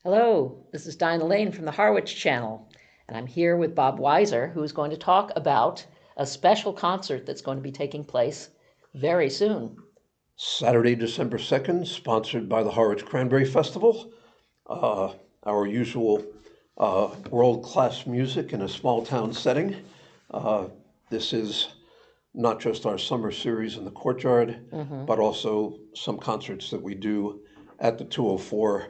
Hello, this is Dinah Lane from the Harwich Channel, and I'm here with Bob Weiser, who is going to talk about a special concert that's going to be taking place very soon. Saturday, December 2nd, sponsored by the Harwich Cranberry Festival. Uh, our usual world-class music in a small-town setting. This is not just our summer series in the courtyard, but also some concerts that we do at the 204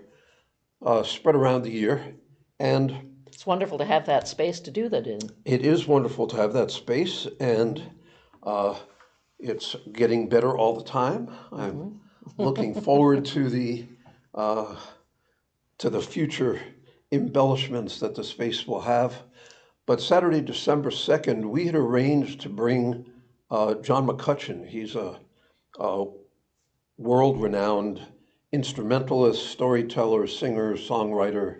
spread around the year. And It's wonderful to have that space to do that in. it is wonderful to have that space, and it's getting better all the time. I'm looking forward to the future embellishments that the space will have. But Saturday, December 2nd, we had arranged to bring John McCutcheon. He's a world-renowned instrumentalist, storyteller, singer, songwriter,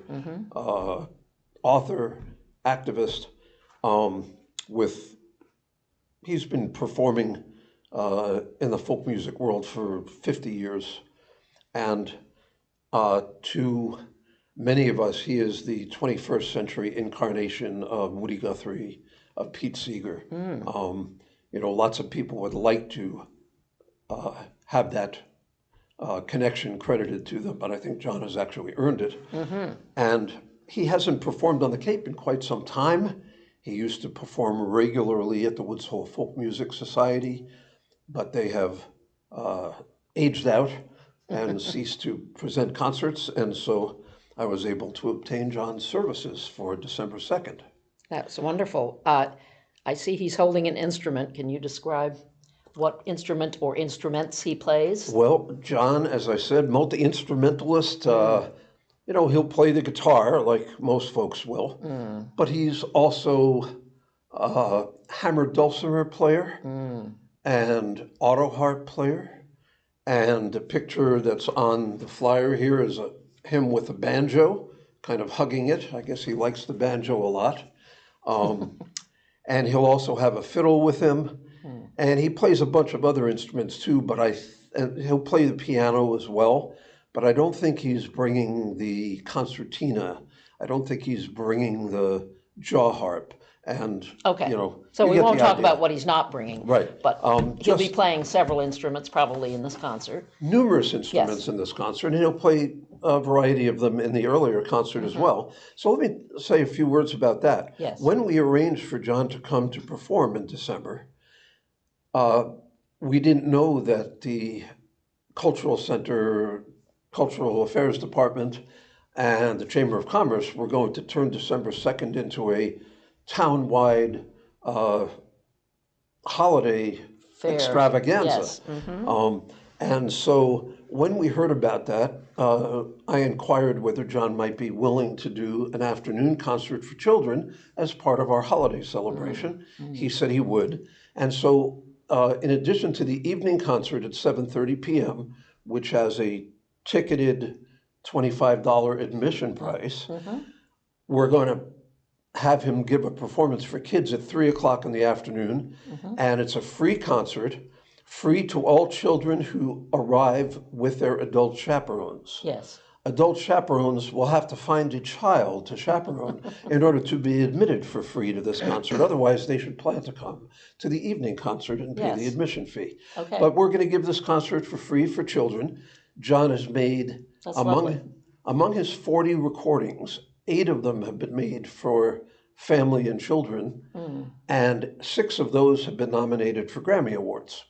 author, activist. With He's been performing in the folk music world for 50 years, and to many of us, he is the 21st century incarnation of Woody Guthrie, of Pete Seeger. Lots of people would like to have that connection credited to them, but I think John has actually earned it. And he hasn't performed on the Cape in quite some time. He used to perform regularly at the Woods Hole Folk Music Society, but they have aged out and ceased to present concerts, and so I was able to obtain John's services for December 2nd. That's wonderful. I see he's holding an instrument. Can you describe what instrument or instruments he plays? Well, John, as I said, multi-instrumentalist. He'll play the guitar like most folks will, but he's also a hammered dulcimer player and auto harp player. And the picture that's on the flyer here is him with a banjo, kind of hugging it. I guess he likes the banjo a lot. And he'll also have a fiddle with him. And he plays a bunch of other instruments too, and he'll play the piano as well. But I don't think he's bringing the concertina. I don't think he's bringing the jaw harp. And, Okay. you So we get won't the talk idea. about what he's not bringing. Right. But he'll be Just playing several instruments probably in this concert. numerous instruments Yes. in this concert, and he'll play a variety of them in the earlier concert as well. So let me say a few words about that. Yes. When we arranged for John to come to perform in December, we didn't know that the Cultural Center, Cultural Affairs Department, and the Chamber of Commerce were going to turn December 2nd into a town-wide holiday Fair. extravaganza. Yes. And so when we heard about that, I inquired whether John might be willing to do an afternoon concert for children as part of our holiday celebration. He said he would. And so in addition to the evening concert at 7:30 p.m., which has a ticketed $25 admission price, we're going to have him give a performance for kids at 3 o'clock in the afternoon. And it's a free concert, free to all children who arrive with their adult chaperones. Yes. Adult chaperones will have to find a child to chaperone in order to be admitted for free to this concert. Otherwise, they should plan to come to the evening concert and pay the Yes. admission fee. Okay. But we're going to give this concert for free for children. John has made, That's lovely. among his 40 recordings, 8 of them have been made for family and children, and 6 of those have been nominated for Grammy Awards.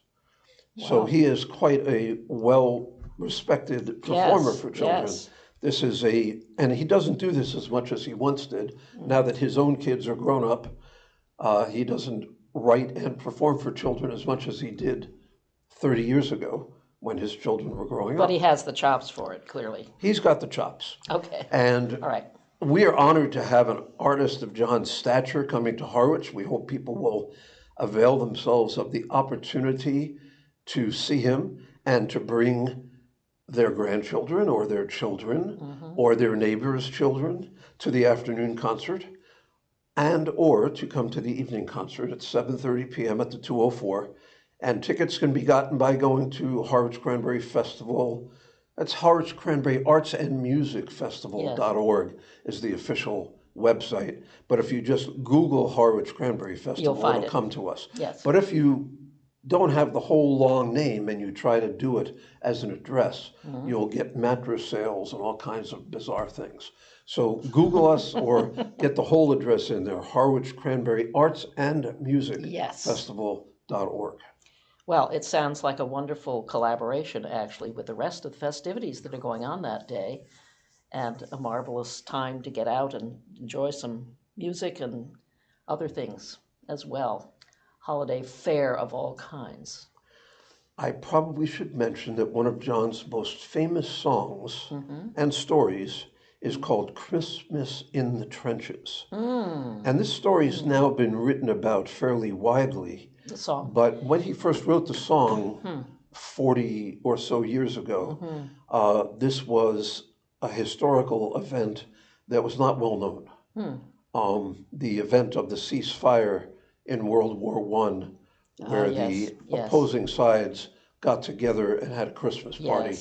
So Wow. he is quite a well-respected performer Yes, for children. yes. And he doesn't do this as much as he once did. Now that his own kids are grown up, he doesn't write and perform for children as much as he did 30 years ago when his children were growing But up. he has the chops for it, clearly. He's got the chops. Okay. And All right. we are honored to have an artist of John's stature coming to Harwich. We hope people will avail themselves of the opportunity to see him and to bring their grandchildren or their children or their neighbors' children to the afternoon concert, and or to come to the evening concert at 7:30 p.m. at the 204. And tickets can be gotten by going to Harwich Cranberry Festival That's Harwich Cranberry Arts and Music Festival.org is the official website. But if you just Google Harwich Cranberry Festival, find it'll it. come to us. Yes. But if you don't have the whole long name and you try to do it as an address, you'll get mattress sales and all kinds of bizarre things. So Google us or get the whole address in there, Harwich Cranberry Arts and Music Festival.org. Well, it sounds like a wonderful collaboration, actually, with the rest of the festivities that are going on that day, and a marvelous time to get out and enjoy some music and other things as well. Holiday fare of all kinds. I probably should mention that one of John's most famous songs and stories is called Christmas in the Trenches. And this story has now been written about fairly widely. The song. But when he first wrote the song 40 or so years ago, this was a historical event that was not well known. The event of the ceasefire in World War I, where the opposing sides got together and had a Christmas party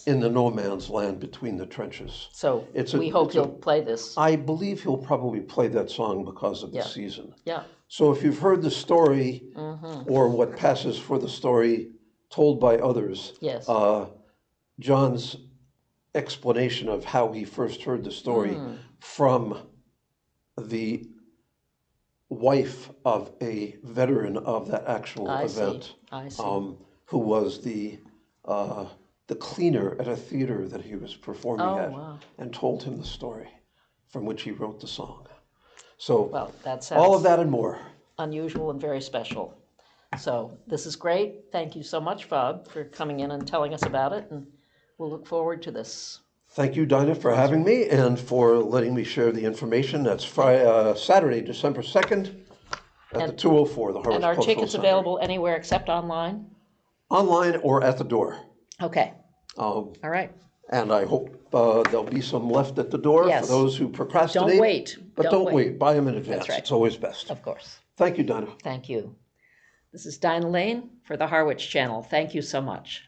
in the no man's land between the trenches. So we hope he'll play this. I believe he'll probably play that song because of the season. Yeah. So if you've heard the story or what passes for the story told by others, John's explanation of how he first heard the story from the wife of a veteran of that actual event, who was the cleaner at a theater that he was performing at, and told him the story from which he wrote the song. So that sounds all of that and more. Unusual and very special. So this is great. Thank you so much, Bob, for coming in and telling us about it, and we'll look forward to this. Thank you, Dinah, for having me and for letting me share the information. That's Saturday, December 2nd at the 204, the Harwich Cultural Center. And are tickets available anywhere except online? Online or at the door. Okay. All right. And I hope there'll be some left at the door for those who procrastinate. Don't wait. But don't wait. Buy them in advance. That's right. It's always best. Of course. Thank you, Dinah. Thank you. This is Dinah Lane for the Harwich Channel. Thank you so much.